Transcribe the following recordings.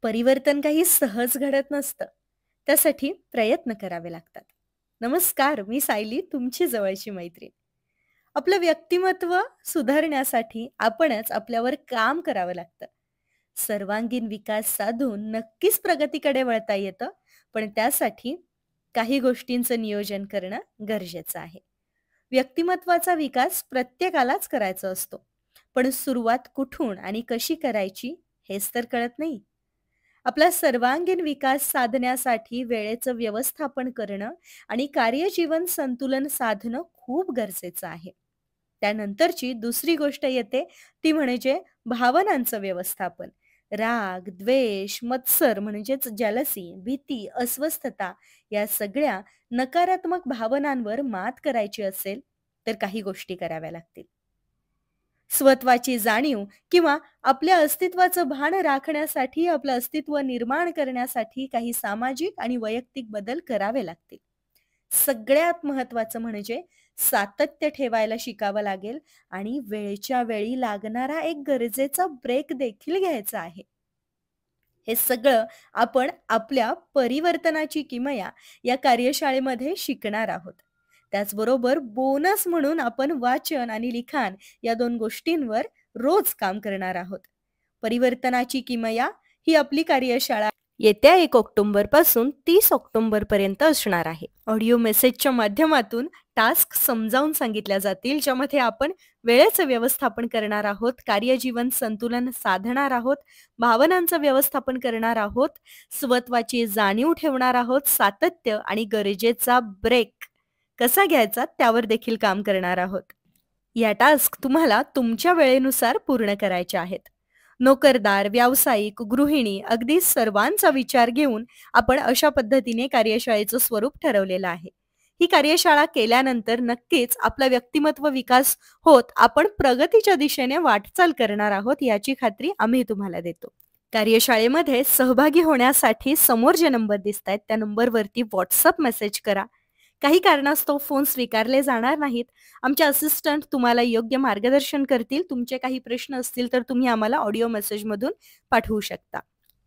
परिवर्तन काही सहज घडत नसतं. त्यासाठी प्रयत्न करावे लागतात. नमस्कार, मी सायली, तुमची जवळची मैत्रीण. आपलं व्यक्तिमत्व सुधारण्यासाठी आपणच आपल्यावर काम करावं लागतं. सर्वांगीण विकास साधून नक्कीच प्रगतीकडे वळता येतं, पण त्यासाठी काही गोष्टींचं नियोजन करणं गरजेचं आहे. व्यक्तिमत्वाचा विकास प्रत्येकालाच करायचा असतो, पण सुरुवात कुठून आणि कशी करायची हेच तर कळत नाही. आपला सर्वांगीण विकास साधण्यासाठी वेळेचं व्यवस्थापन करणं आणि कार्यजीवन संतुलन साधणं खूप गरजेचं आहे. त्यानंतरची दुसरी गोष्ट येते ती म्हणजे भावनांचं व्यवस्थापन. राग, द्वेष, मत्सर म्हणजेच जलसी, भीती, अस्वस्थता या सगळ्या नकारात्मक भावनांवर मात करायची असेल तर काही गोष्टी कराव्या लागतील. स्वत्वाची जाणीव किंवा आपल्या अस्तित्वाचं भान राखण्यासाठी, आपलं अस्तित्व निर्माण करण्यासाठी काही सामाजिक आणि वैयक्तिक बदल करावे लागतील. सगळ्यात महत्त्वाचं म्हणजे सातत्य ठेवायला शिकावं लागेल आणि वेळच्या वेळी लागणारा एक गरजेचा ब्रेक देखील घ्यायचा आहे. हे सगळं आपण आपल्या परिवर्तनाची किमया या कार्यशाळेमध्ये शिकणार आहोत. त्याचबरोबर बोनस म्हणून आपण वाचन आणि लिखाण या 2 गोष्टींवर रोज काम करणार आहोत. परिवर्तनाची किमया ही आपली कार्यशाळा येत्या 1 ऑक्टोबर पासून 30 ऑक्टोबर पर्यंत असणार आहे. ऑडिओ मेसेजच्या माध्यमातून टास्क समजावून सांगितल्या जातील, ज्यामध्ये आपण वेळेचं व्यवस्थापन करणार आहोत, कार्यजीवन संतुलन साधणार आहोत, भावनांचं व्यवस्थापन करणार आहोत, स्वत्वाची जाणीव ठेवणार आहोत, सातत्य आणि गरजेचा ब्रेक कसा घ्यायचा त्यावर देखील काम करणार आहोत. या टास्क तुम्हाला तुमच्या वेळेनुसार पूर्ण करायचे आहेत. नोकरदार, व्यावसायिक, गृहिणी अगदी सर्वांचा विचार घेऊन आपण अशा पद्धतीने कार्यशाळेचं स्वरूप ठरवलेलं आहे. ही कार्यशाळा केल्यानंतर नक्कीच आपला व्यक्तिमत्व विकास होत आपण प्रगतीच्या दिशेने वाटचाल करणार आहोत याची खात्री आम्ही तुम्हाला देतो. कार्यशाळेमध्ये सहभागी होण्यासाठी समोर जे नंबर दिसतायत त्या नंबरवरती व्हॉट्सअप मेसेज करा. काही कारणास्तव फोन स्वीकारले जाणार नाहीत. आमचे असिस्टंट तुम्हाला योग्य मार्गदर्शन करतील. तुमचे काही प्रश्न असतील तर तुम्ही आम्हाला ऑडिओ मेसेजमधून पाठवू शकता.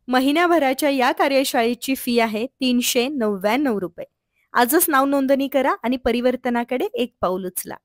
महिन्याभराच्या या कार्यशाळेची फी आहे ₹399. आजच नाव नोंदणी करा आणि परिवर्तनाकडे एक पाऊल उचला.